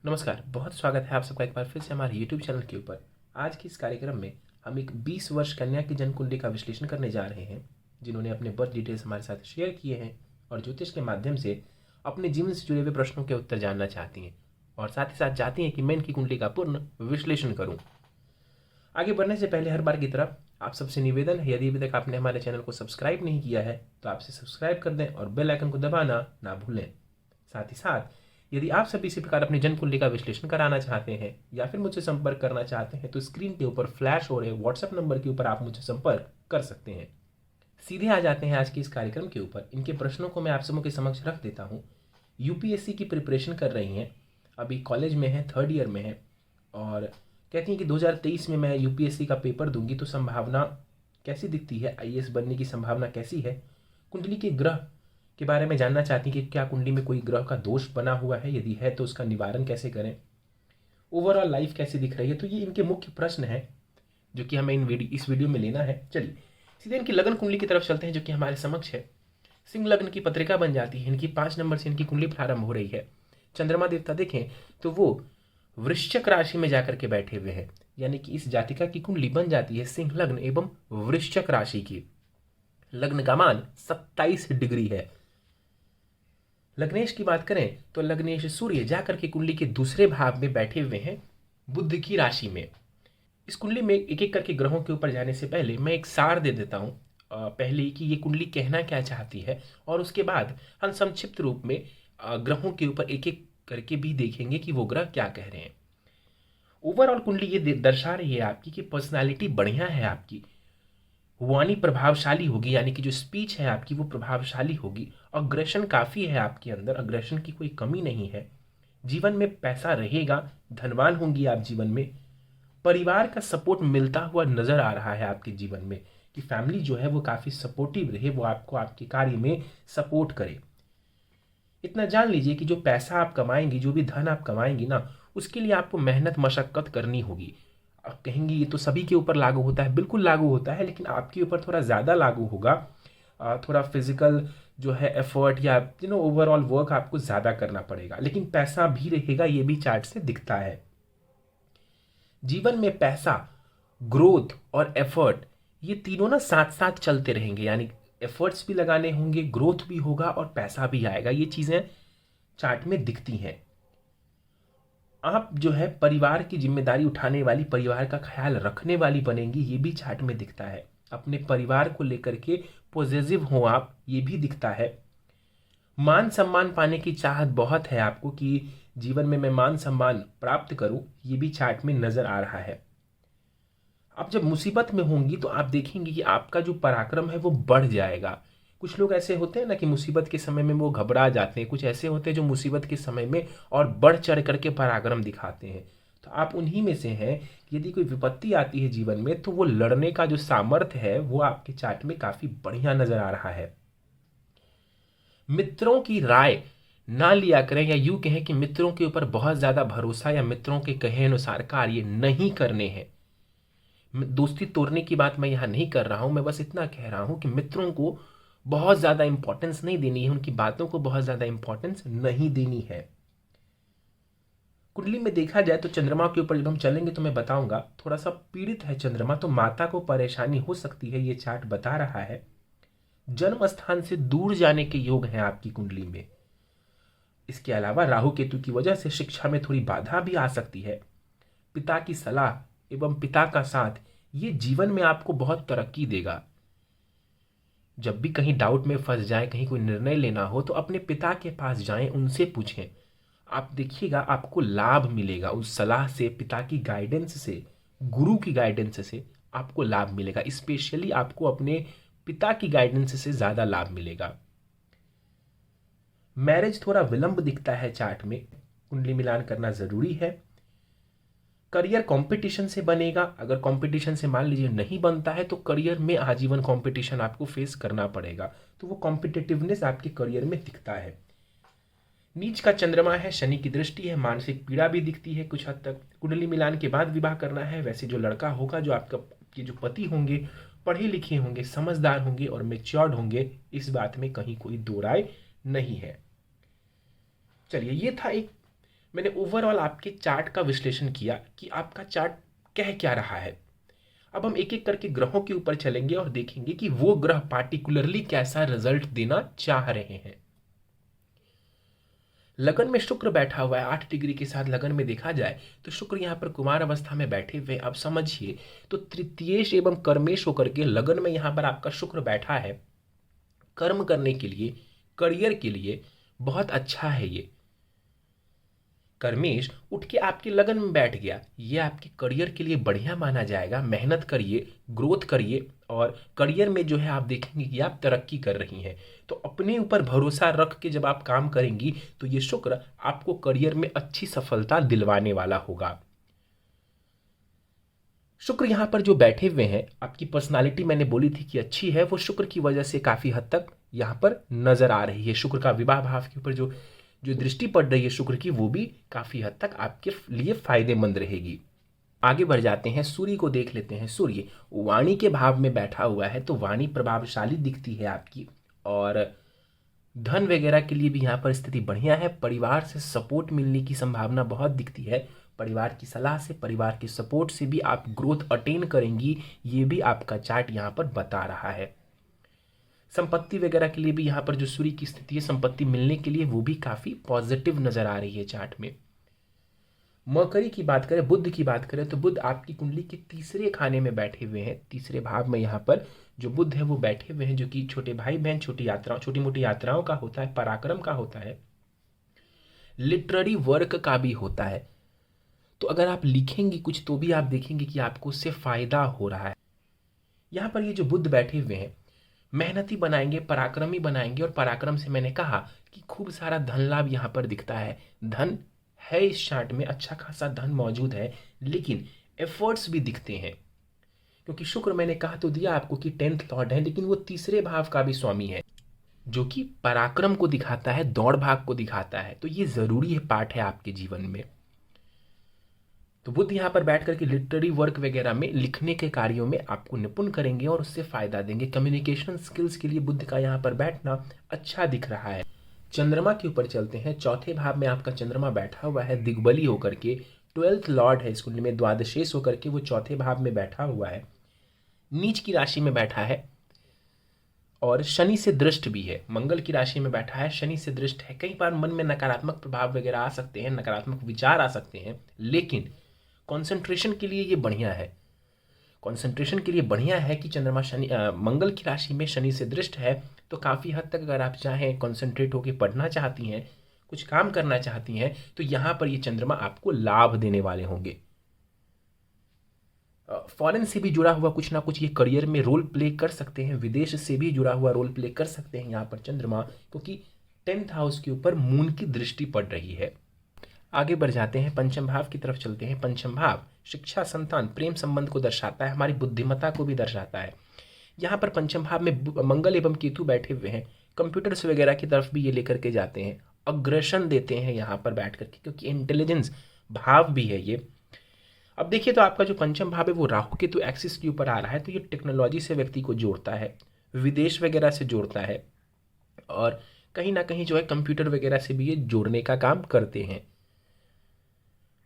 नमस्कार, बहुत स्वागत है आप सबका एक बार फिर से हमारे YouTube चैनल के ऊपर। आज के इस कार्यक्रम में हम एक 20 वर्ष कन्या की जन्म कुंडली का विश्लेषण करने जा रहे हैं, जिन्होंने अपने बर्थ डिटेल्स हमारे साथ शेयर किए हैं और ज्योतिष के माध्यम से अपने जीवन से जुड़े हुए प्रश्नों के उत्तर जानना चाहती हैं और साथ ही साथ चाहती हैं कि मैं इनकी कुंडली का पूर्ण विश्लेषण करूँ। आगे बढ़ने से पहले हर बार की तरह आप सबसे निवेदन है, यदि अभी तक आपने हमारे चैनल को सब्सक्राइब नहीं किया है तो आपसे सब्सक्राइब कर दें और बेल आइकन को दबाना ना भूलें। साथ ही साथ यदि आप सभी इसी प्रकार अपनी जन्म कुंडली का विश्लेषण कराना चाहते हैं या फिर मुझसे संपर्क करना चाहते हैं तो स्क्रीन के ऊपर फ्लैश हो रहे व्हाट्सएप नंबर के ऊपर आप मुझसे संपर्क कर सकते हैं। सीधे आ जाते हैं आज के इस कार्यक्रम के ऊपर। इनके प्रश्नों को मैं आप सबों के समक्ष रख देता हूँ। यूपीएससी की प्रिपरेशन कर रही हैं, अभी कॉलेज में है, 3rd ईयर में है और कहती हैं कि 2023 में मैं यूपीएससी का पेपर दूंगी, तो संभावना कैसी दिखती है, आईएएस बनने की संभावना कैसी है। कुंडली के ग्रह के बारे में जानना चाहती हैं कि क्या कुंडली में कोई ग्रह का दोष बना हुआ है, यदि है तो उसका निवारण कैसे करें, ओवरऑल लाइफ कैसी दिख रही है। तो ये इनके मुख्य प्रश्न है जो कि हमें इस वीडियो में लेना है। चलिए सीधे इनकी लग्न कुंडली की तरफ चलते हैं जो कि हमारे समक्ष है। सिंह लग्न की पत्रिका बन जाती है, इनकी 5 नंबर से इनकी कुंडली प्रारंभ हो रही है। चंद्रमा देवता देखें तो वो वृश्चिक राशि में जाकर के बैठे हुए हैं, यानी कि इस जातिका की कुंडली बन जाती है सिंह लग्न एवं वृश्चिक राशि की। लग्न का मान 27 डिग्री है। लग्नेश की बात करें तो लग्नेश सूर्य जाकर के कुंडली के दूसरे भाव में बैठे हुए हैं बुध की राशि में। इस कुंडली में एक एक करके ग्रहों के ऊपर जाने से पहले मैं एक सार दे देता हूं, पहले कि ये कुंडली कहना क्या चाहती है और उसके बाद हम संक्षिप्त रूप में ग्रहों के ऊपर एक एक करके भी देखेंगे कि वो ग्रह क्या कह रहे हैं। ओवरऑल कुंडली ये दर्शा रही है आपकी कि पर्सनालिटी बढ़िया है आपकी, वाणी प्रभावशाली होगी, यानी कि जो स्पीच है आपकी वो प्रभावशाली होगी। अग्रेशन काफ़ी है आपके अंदर, अग्रेशन की कोई कमी नहीं है। जीवन में पैसा रहेगा, धनवान होंगी आप जीवन में। परिवार का सपोर्ट मिलता हुआ नजर आ रहा है आपके जीवन में कि फैमिली जो है वो काफ़ी सपोर्टिव रहे, वो आपको आपके कार्य में सपोर्ट करे। इतना जान लीजिए कि जो पैसा आप कमाएंगी, जो भी धन आप कमाएंगी ना, उसके लिए आपको मेहनत मशक्कत करनी होगी। आप कहेंगी ये तो सभी के ऊपर लागू होता है, बिल्कुल लागू होता है, लेकिन आपके ऊपर थोड़ा ज़्यादा लागू होगा। थोड़ा फिजिकल जो है एफर्ट या ओवरऑल वर्क आपको ज़्यादा करना पड़ेगा, लेकिन पैसा भी रहेगा, ये भी चार्ट से दिखता है। जीवन में पैसा, ग्रोथ और एफर्ट ये तीनों ना साथ साथ चलते रहेंगे, यानी एफर्ट्स भी लगाने होंगे, ग्रोथ भी होगा और पैसा भी आएगा। ये चीज़ें चार्ट में दिखती हैं। आप जो है परिवार की जिम्मेदारी उठाने वाली, परिवार का ख्याल रखने वाली बनेंगी, ये भी चार्ट में दिखता है। अपने परिवार को लेकर के पॉजिटिव हो आप, ये भी दिखता है। मान सम्मान पाने की चाहत बहुत है आपको कि जीवन में मैं मान सम्मान प्राप्त करूं, ये भी चार्ट में नजर आ रहा है। आप जब मुसीबत में होंगी तो आप देखेंगे कि आपका जो पराक्रम है वो बढ़ जाएगा। कुछ लोग ऐसे होते हैं ना कि मुसीबत के समय में वो घबरा जाते हैं, कुछ ऐसे होते हैं जो मुसीबत के समय में और बढ़ चढ़ करके पराक्रम दिखाते हैं। तो आप उन्हीं में से हैं। यदि कोई विपत्ति आती है जीवन में तो वो लड़ने का जो सामर्थ्य है वो आपके चार्ट में काफी बढ़िया नजर आ रहा है। मित्रों की राय ना लिया करें, या यूं कहें कि मित्रों के ऊपर बहुत ज्यादा भरोसा या मित्रों के कहे अनुसार कार्य नहीं करने हैं। दोस्ती तोड़ने की बात मैं यहां नहीं कर रहा हूं, मैं बस इतना कह रहा हूं कि मित्रों को बहुत ज्यादा इंपॉर्टेंस नहीं देनी है, उनकी बातों को बहुत ज्यादा इंपॉर्टेंस नहीं देनी है। कुंडली में देखा जाए तो चंद्रमा के ऊपर जब हम चलेंगे तो मैं बताऊंगा, थोड़ा सा पीड़ित है चंद्रमा, तो माता को परेशानी हो सकती है, ये चार्ट बता रहा है। जन्म स्थान से दूर जाने के योग हैं आपकी कुंडली में। इसके अलावा राहु केतु की वजह से शिक्षा में थोड़ी बाधा भी आ सकती है। पिता की सलाह एवं पिता का साथ ये जीवन में आपको बहुत तरक्की देगा। जब भी कहीं डाउट में फंस जाए, कहीं कोई निर्णय लेना हो तो अपने पिता के पास जाएं, उनसे पूछें। आप देखिएगा आपको लाभ मिलेगा उस सलाह से, पिता की गाइडेंस से, गुरु की गाइडेंस से आपको लाभ मिलेगा। स्पेशली आपको अपने पिता की गाइडेंस से ज्यादा लाभ मिलेगा। मैरिज थोड़ा विलंब दिखता है चार्ट में, कुंडली मिलान करना जरूरी है। करियर कंपटीशन से बनेगा, अगर कंपटीशन से मान लीजिए नहीं बनता है तो करियर में आजीवन कंपटीशन आपको फेस करना पड़ेगा, तो वो कॉम्पिटिटिवनेस आपके करियर में दिखता है। नीच का चंद्रमा है, शनि की दृष्टि है, मानसिक पीड़ा भी दिखती है कुछ हद तक। कुंडली मिलान के बाद विवाह करना है। वैसे जो लड़का होगा, जो आपके जो पति होंगे, पढ़े लिखे होंगे, समझदार होंगे और मेच्योर्ड होंगे, इस बात में कहीं कोई दो राय नहीं है। चलिए, ये था एक मैंने ओवरऑल आपके चार्ट का विश्लेषण किया कि आपका चार्ट कह क्या रहा है। अब हम एक एक करके ग्रहों के ऊपर चलेंगे और देखेंगे कि वो ग्रह पार्टिकुलरली कैसा रिजल्ट देना चाह रहे हैं। लगन में शुक्र बैठा हुआ है 8 डिग्री के साथ। लगन में देखा जाए तो शुक्र यहाँ पर कुमार अवस्था में बैठे हुए। अब समझिए तो तृतीयेश एवं कर्मेश होकर के लगन में यहाँ पर आपका शुक्र बैठा है। कर्म करने के लिए, करियर के लिए बहुत अच्छा है ये। कर्मेश उठ के आपके लगन में बैठ गया, ये आपके करियर के लिए बढ़िया माना जाएगा। मेहनत करिए, ग्रोथ करिए और करियर में जो है आप देखेंगे कि आप तरक्की कर रही हैं। तो अपने ऊपर भरोसा रख के जब आप काम करेंगी तो ये शुक्र आपको करियर में अच्छी सफलता दिलवाने वाला होगा। शुक्र यहाँ पर जो बैठे हुए हैं, आपकी पर्सनालिटी मैंने बोली थी कि अच्छी है, वो शुक्र की वजह से काफ़ी हद तक यहाँ पर नजर आ रही है। शुक्र का विवाह भाव के ऊपर जो जो दृष्टि पड़ रही है शुक्र की, वो भी काफ़ी हद तक आपके लिए फायदेमंद रहेगी। आगे बढ़ जाते हैं, सूर्य को देख लेते हैं। सूर्य वाणी के भाव में बैठा हुआ है, तो वाणी प्रभावशाली दिखती है आपकी और धन वगैरह के लिए भी यहाँ पर स्थिति बढ़िया है। परिवार से सपोर्ट मिलने की संभावना बहुत दिखती है। परिवार की सलाह से, परिवार के सपोर्ट से भी आप ग्रोथ अटेन करेंगी, ये भी आपका चार्ट यहाँ पर बता रहा है। संपत्ति वगैरह के लिए भी यहाँ पर जो सूर्य की स्थिति है, संपत्ति मिलने के लिए वो भी काफ़ी पॉजिटिव नजर आ रही है चार्ट में। मकरी की बात करें, बुध की बात करें, तो बुध आपकी कुंडली के तीसरे खाने में बैठे हुए हैं। तीसरे भाव में यहाँ पर जो बुध है वो बैठे हुए हैं, जो कि छोटे भाई बहन, छोटी मोटी यात्राओं का होता है, पराक्रम का होता है, लिटरेरी वर्क का भी होता है। तो अगर आप लिखेंगे कुछ तो भी आप देखेंगे कि आपको उससे फायदा हो रहा है। यहाँ पर ये जो बुध बैठे हुए हैं, मेहनती बनाएंगे, पराक्रमी बनाएंगे और पराक्रम से मैंने कहा कि खूब सारा धन लाभ यहाँ पर दिखता है। धन है इस चार्ट में, अच्छा खासा धन मौजूद है, लेकिन एफर्ट्स भी दिखते हैं क्योंकि शुक्र मैंने कहा तो दिया आपको कि 10th लॉर्ड है, लेकिन वो तीसरे भाव का भी स्वामी है जो कि पराक्रम को दिखाता है, दौड़ भाग को दिखाता है। तो ये जरूरी है, पार्ट है आपके जीवन में। तो बुद्ध यहाँ पर बैठ करके लिटरेरी वर्क वगैरह में, लिखने के कार्यों में आपको निपुण करेंगे और उससे फायदा देंगे। कम्युनिकेशन स्किल्स के लिए बुद्ध का यहाँ पर बैठना अच्छा दिख रहा है। चंद्रमा के ऊपर चलते हैं। चौथे भाव में आपका चंद्रमा बैठा हुआ है दिग्बली होकर के। 12th लॉर्ड है इस कुंडली में, द्वादशेष होकर के वो चौथे भाव में बैठा हुआ है, नीच की राशि में बैठा है और शनि से दृष्ट भी है। मंगल की राशि में बैठा है, शनि से दृष्ट है। कई बार मन में नकारात्मक प्रभाव वगैरह आ सकते हैं, नकारात्मक विचार आ सकते हैं, लेकिन कंसंट्रेशन के लिए ये बढ़िया है। कंसंट्रेशन के लिए बढ़िया है कि चंद्रमा मंगल की राशि में शनि से दृष्ट है, तो काफ़ी हद तक अगर आप चाहें, कंसंट्रेट होकर पढ़ना चाहती हैं, कुछ काम करना चाहती हैं, तो यहाँ पर ये चंद्रमा आपको लाभ देने वाले होंगे। फॉरेन से भी जुड़ा हुआ कुछ ना कुछ ये करियर में रोल प्ले कर सकते हैं, विदेश से भी जुड़ा हुआ रोल प्ले कर सकते हैं यहाँ पर चंद्रमा, क्योंकि 10th हाउस के ऊपर मून की दृष्टि पड़ रही है। आगे बढ़ जाते हैं, पंचम भाव की तरफ चलते हैं। पंचम भाव शिक्षा, संतान, प्रेम संबंध को दर्शाता है, हमारी बुद्धिमत्ता को भी दर्शाता है। यहाँ पर पंचम भाव में मंगल एवं केतु बैठे हुए हैं, कंप्यूटर्स वगैरह की तरफ भी ये लेकर के जाते हैं, अग्रेशन देते हैं यहाँ पर बैठ करके, क्योंकि इंटेलिजेंस भाव भी है ये। अब देखिए तो आपका जो पंचम भाव है वो राहु केतु एक्सिस के ऊपर आ रहा है, तो ये टेक्नोलॉजी से व्यक्ति को जोड़ता है, विदेश वगैरह से जोड़ता है और कहीं ना कहीं जो है कंप्यूटर वगैरह से भी ये जोड़ने का काम करते हैं।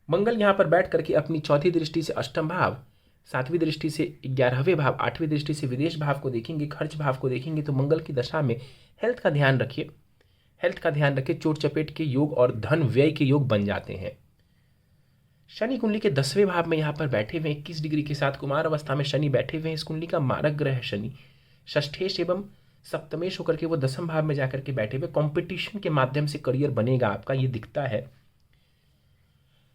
मंगल यहाँ पर बैठ करके अपनी चौथी दृष्टि से अष्टम भाव, सातवीं दृष्टि से 11वें भाव, आठवीं दृष्टि से विदेश भाव को देखेंगे, खर्च भाव को देखेंगे। तो मंगल की दशा में हेल्थ का ध्यान रखिए, हेल्थ का ध्यान रखिए। चोट चपेट के योग और धन व्यय के योग बन जाते हैं। शनि कुंडली के 10वें भाव में यहाँ पर बैठे हुए 21 डिग्री के साथ कुमार अवस्था में शनि बैठे हुए हैं। इस कुंडली का मारक ग्रह है शनि, षष्ठेश एवं सप्तमेश होकर के वो 10वें भाव में जाकर के बैठे हुए। कंपटीशन के माध्यम से करियर बनेगा आपका, ये दिखता है।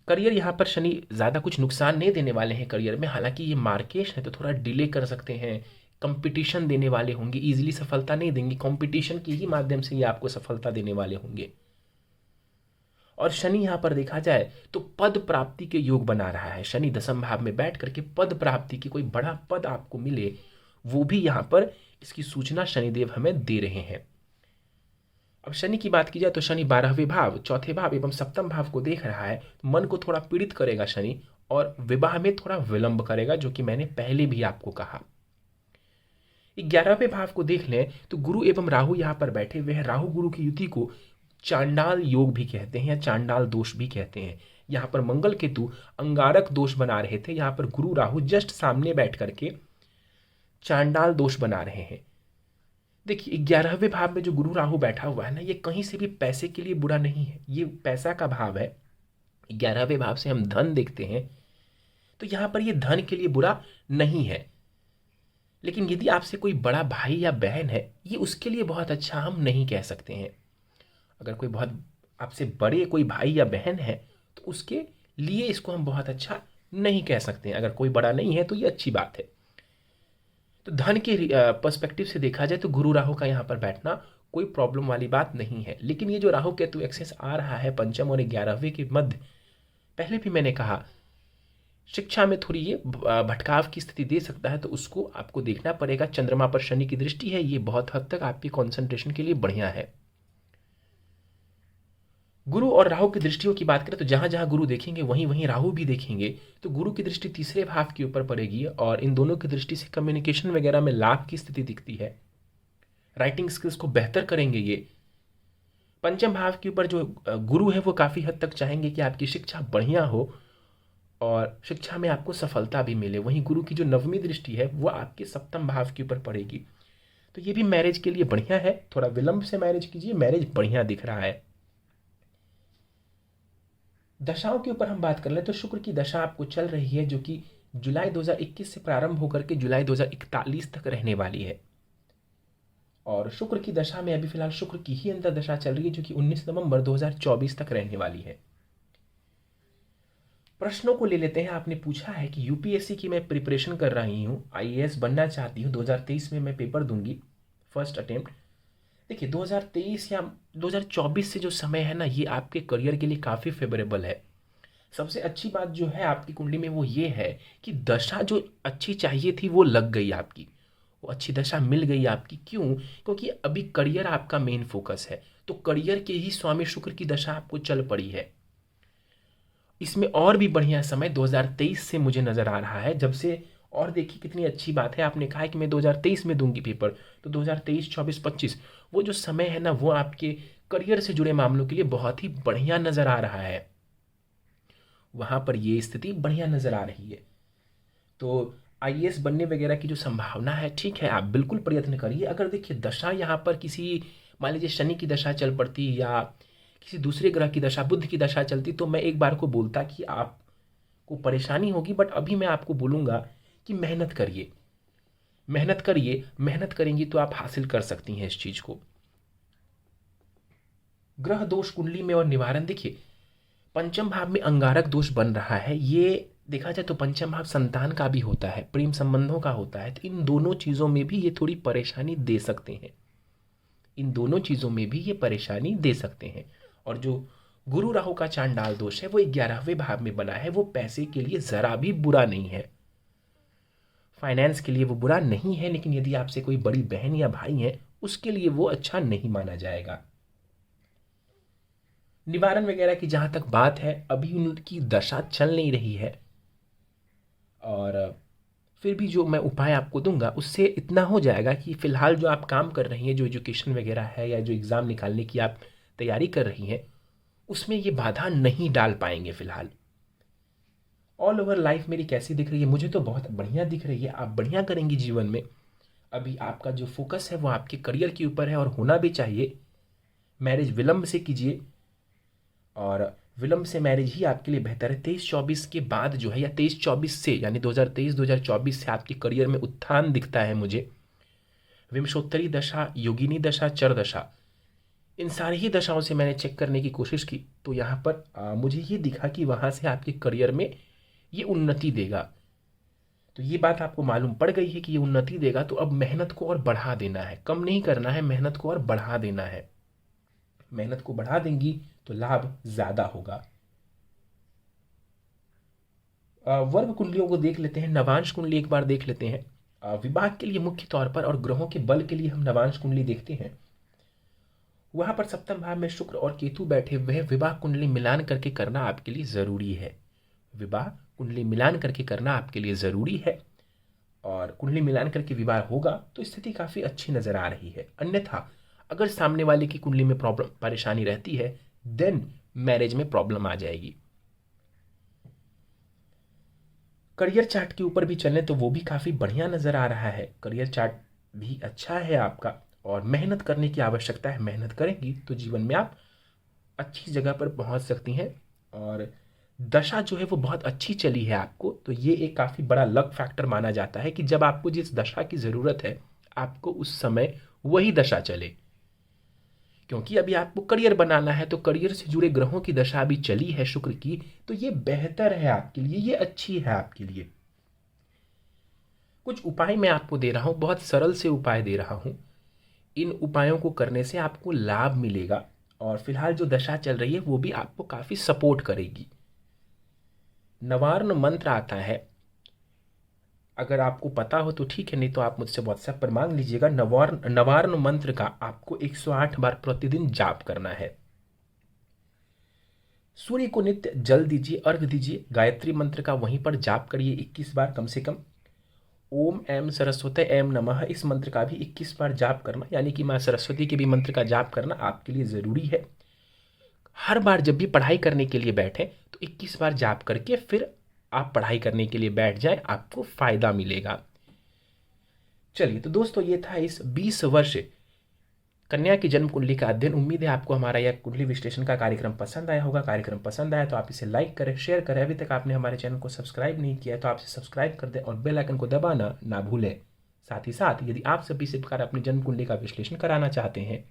करियर यहाँ पर शनि ज़्यादा कुछ नुकसान नहीं देने वाले हैं करियर में, हालांकि ये मार्केश है तो थोड़ा डिले कर सकते हैं। कंपटीशन देने वाले होंगे, इजीली सफलता नहीं देंगे, कंपटीशन के ही माध्यम से ये आपको सफलता देने वाले होंगे। और शनि यहाँ पर देखा जाए तो पद प्राप्ति के योग बना रहा है। शनि 10वें भाव में बैठ करके पद प्राप्ति की, कोई बड़ा पद आपको मिले, वो भी यहाँ पर इसकी सूचना शनिदेव हमें दे रहे हैं। अब शनि की बात की जाए तो शनि 12वें भाव, चौथे भाव एवं सप्तम भाव को देख रहा है, मन को थोड़ा पीड़ित करेगा शनि और विवाह में थोड़ा विलंब करेगा, जो कि मैंने पहले भी आपको कहा। 11वें भाव को देख लें तो गुरु एवं राहु यहाँ पर बैठे हुए हैं। राहु गुरु की युति को चांडाल योग भी कहते हैं या चांडाल दोष भी कहते हैं। यहाँ पर मंगल केतु अंगारक दोष बना रहे थे, यहाँ पर गुरु राहु जस्ट सामने बैठ करके चांडाल दोष बना रहे हैं। देखिए 11वें भाव में जो गुरु राहु बैठा हुआ है ना, ये कहीं से भी पैसे के लिए बुरा नहीं है, ये पैसा का भाव है। 11वें भाव से हम धन देखते हैं, तो यहाँ पर ये धन के लिए बुरा नहीं है। लेकिन यदि आपसे कोई बड़ा भाई या बहन है, ये उसके लिए बहुत अच्छा हम नहीं कह सकते हैं। अगर कोई बहुत आपसे बड़े कोई भाई या बहन है तो उसके लिए इसको हम बहुत अच्छा नहीं कह सकते हैं। अगर कोई बड़ा नहीं है तो ये अच्छी बात है। तो धन के पर्सपेक्टिव से देखा जाए तो गुरु राहु का यहाँ पर बैठना कोई प्रॉब्लम वाली बात नहीं है। लेकिन ये जो राहु केतु एक्सेस आ रहा है पंचम और 11वें के मध्य, पहले भी मैंने कहा शिक्षा में थोड़ी ये भटकाव की स्थिति दे सकता है, तो उसको आपको देखना पड़ेगा। चंद्रमा पर शनि की दृष्टि है, ये बहुत हद तक आपकी कंसंट्रेशन के लिए बढ़िया है। गुरु और राहु की दृष्टियों की बात करें तो जहां जहां गुरु देखेंगे वहीं वहीं राहु भी देखेंगे। तो गुरु की दृष्टि तीसरे भाव के ऊपर पड़ेगी और इन दोनों की दृष्टि से कम्युनिकेशन वगैरह में लाभ की स्थिति दिखती है। राइटिंग स्किल्स को बेहतर करेंगे ये। पंचम भाव के ऊपर जो गुरु है वो काफ़ी हद तक चाहेंगे कि आपकी शिक्षा बढ़िया हो और शिक्षा में आपको सफलता भी मिले। वहीं गुरु की जो 9वीं दृष्टि है वो आपके सप्तम भाव के ऊपर पड़ेगी। तो ये भी मैरिज के लिए बढ़िया है। थोड़ा विलंब से मैरिज कीजिए, मैरिज बढ़िया दिख रहा है। दशाओं के ऊपर हम बात कर लें तो शुक्र की दशा आपको चल रही है, जो कि जुलाई 2021 से प्रारंभ होकर के जुलाई 2041 तक रहने वाली है। और शुक्र की दशा में अभी फिलहाल शुक्र की ही अंतर दशा चल रही है, जो कि 19 नवंबर 2024 तक रहने वाली है। प्रश्नों को ले लेते हैं। आपने पूछा है कि यूपीएससी की मैं प्रिपरेशन कर रही हूँ, आईएएस बनना चाहती हूँ, 2023 में मैं पेपर दूंगी, फर्स्ट अटेम्प्ट। देखिए 2023 या 2024 से जो समय है ना, ये आपके करियर के लिए काफ़ी फेवरेबल है। सबसे अच्छी बात जो है आपकी कुंडली में वो ये है कि दशा जो अच्छी चाहिए थी वो लग गई आपकी, वो अच्छी दशा मिल गई आपकी। क्यों? क्योंकि अभी करियर आपका मेन फोकस है, तो करियर के ही स्वामी शुक्र की दशा आपको चल पड़ी है। इसमें और भी बढ़िया समय 2023 से मुझे नज़र आ रहा है, जब से। और देखिए कितनी अच्छी बात है, आपने कहा है कि मैं 2023 में दूंगी पेपर, तो 2023, 24, 25 वो जो समय है ना, वो आपके करियर से जुड़े मामलों के लिए बहुत ही बढ़िया नज़र आ रहा है। वहाँ पर ये स्थिति बढ़िया नज़र आ रही है। तो आईएएस बनने वगैरह की जो संभावना है, ठीक है, आप बिल्कुल प्रयत्न करिए। अगर देखिए दशा यहाँ पर किसी, मान लीजिए शनि की दशा चल पड़ती या किसी दूसरे ग्रह की दशा, बुध की दशा चलती, तो मैं एक बार को बोलता कि आपको परेशानी होगी। बट अभी मैं आपको बोलूँगा कि मेहनत करिए, मेहनत करिए, मेहनत करेंगी तो आप हासिल कर सकती हैं इस चीज़ को। ग्रह दोष कुंडली में और निवारण, देखिए पंचम भाव में अंगारक दोष बन रहा है। ये देखा जाए तो पंचम भाव संतान का भी होता है, प्रेम संबंधों का होता है। तो इन दोनों चीज़ों में भी ये थोड़ी परेशानी दे सकते हैं, इन दोनों चीज़ों में भी ये परेशानी दे सकते हैं। और जो गुरु राहु का चांडाल दोष है वो 11वें भाव में बना है, वो पैसे के लिए ज़रा भी बुरा नहीं है, फाइनेंस के लिए वो बुरा नहीं है। लेकिन यदि आपसे कोई बड़ी बहन या भाई है, उसके लिए वो अच्छा नहीं माना जाएगा। निवारण वगैरह की जहाँ तक बात है, अभी उनकी दशा चल नहीं रही है, और फिर भी जो मैं उपाय आपको दूंगा उससे इतना हो जाएगा कि फ़िलहाल जो आप काम कर रही हैं, जो एजुकेशन वगैरह है या जो एग्ज़ाम निकालने की आप तैयारी कर रही हैं, उसमें ये बाधा नहीं डाल पाएंगे फ़िलहाल। ऑल ओवर लाइफ मेरी कैसी दिख रही है? मुझे तो बहुत बढ़िया दिख रही है। आप बढ़िया करेंगी जीवन में। अभी आपका जो फोकस है वो आपके करियर के ऊपर है, और होना भी चाहिए। मैरिज विलंब से कीजिए, और विलंब से मैरिज ही आपके लिए बेहतर है। 23-24 के बाद जो है, या 23-24 से, यानी 2023-2024 से आपके करियर में उत्थान दिखता है मुझे। विंशोत्तरी दशा, योगिनी दशा, चर दशा, इन सारी ही दशाओं से मैंने चेक करने की कोशिश की, तो यहाँ पर मुझे ये दिखा कि वहाँ से आपके करियर में ये उन्नति देगा। तो ये बात आपको मालूम पड़ गई है कि ये उन्नति देगा, तो अब मेहनत को और बढ़ा देना है, कम नहीं करना है, मेहनत को और बढ़ा देना है। मेहनत को बढ़ा देंगी तो लाभ ज़्यादा होगा। वर्ग कुंडलियों को देख लेते हैं, नवांश कुंडली एक बार देख लेते हैं। विवाह के लिए मुख्य तौर पर और ग्रहों के बल के लिए हम नवांश कुंडली देखते हैं। वहाँ पर सप्तम भाव में शुक्र और केतु बैठे हुए हैं। विवाह कुंडली मिलान करके करना आपके लिए ज़रूरी है, विवाह कुंडली मिलान करके करना आपके लिए ज़रूरी है। और कुंडली मिलान करके विवाह होगा तो स्थिति काफ़ी अच्छी नज़र आ रही है। अन्यथा अगर सामने वाले की कुंडली में प्रॉब्लम परेशानी रहती है देन मैरिज में प्रॉब्लम आ जाएगी। करियर चार्ट के ऊपर भी चलें तो वो भी काफ़ी बढ़िया नज़र आ रहा है। करियर चार्ट भी अच्छा है आपका और मेहनत करने की आवश्यकता है। मेहनत करेंगी तो जीवन में आप अच्छी जगह पर पहुंच सकती हैं और दशा जो है वो बहुत अच्छी चली है आपको, तो ये एक काफ़ी बड़ा लक फैक्टर माना जाता है कि जब आपको जिस दशा की ज़रूरत है आपको उस समय वही दशा चले। क्योंकि अभी आपको करियर बनाना है तो करियर से जुड़े ग्रहों की दशा अभी चली है शुक्र की, तो ये बेहतर है आपके लिए, ये अच्छी है आपके लिए। कुछ उपाय मैं आपको दे रहा हूँ, बहुत सरल से उपाय दे रहा हूँ। इन उपायों को करने से आपको लाभ मिलेगा और फिलहाल जो दशा चल रही है वो भी आपको काफ़ी सपोर्ट करेगी। नवार्न मंत्र आता है, अगर आपको पता हो तो ठीक है, नहीं तो आप मुझसे व्हाट्सएप पर मांग लीजिएगा। नवार्न मंत्र का आपको 108 बार प्रतिदिन जाप करना है। सूर्य को नित्य जल दीजिए, अर्घ दीजिए। गायत्री मंत्र का वहीं पर जाप करिए 21 बार कम से कम। ओम एम सरस्वती एम नमः, इस मंत्र का भी 21 बार जाप करना, यानी कि माँ सरस्वती के भी मंत्र का जाप करना आपके लिए ज़रूरी है। हर बार जब भी पढ़ाई करने के लिए बैठें तो 21 बार जाप करके फिर आप पढ़ाई करने के लिए बैठ जाएं, आपको फ़ायदा मिलेगा। चलिए तो दोस्तों, ये था इस 20 वर्ष कन्या की जन्म कुंडली का अध्ययन। उम्मीद है आपको हमारा यह कुंडली विश्लेषण का कार्यक्रम पसंद आया होगा। कार्यक्रम पसंद आया तो आप इसे लाइक करें, शेयर करें। अभी तक आपने हमारे चैनल को सब्सक्राइब नहीं किया है तो आप इसे सब्सक्राइब कर दें और बेल आइकन को दबाना ना भूलें। साथ ही साथ यदि आप सभी इस प्रकार अपनी जन्म कुंडली का विश्लेषण कराना चाहते हैं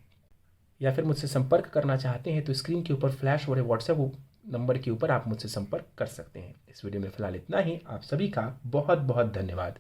या फिर मुझसे संपर्क करना चाहते हैं तो स्क्रीन के ऊपर फ्लैश हो रहे व्हाट्सएप नंबर के ऊपर आप मुझसे संपर्क कर सकते हैं। इस वीडियो में फिलहाल इतना ही। आप सभी का बहुत बहुत धन्यवाद।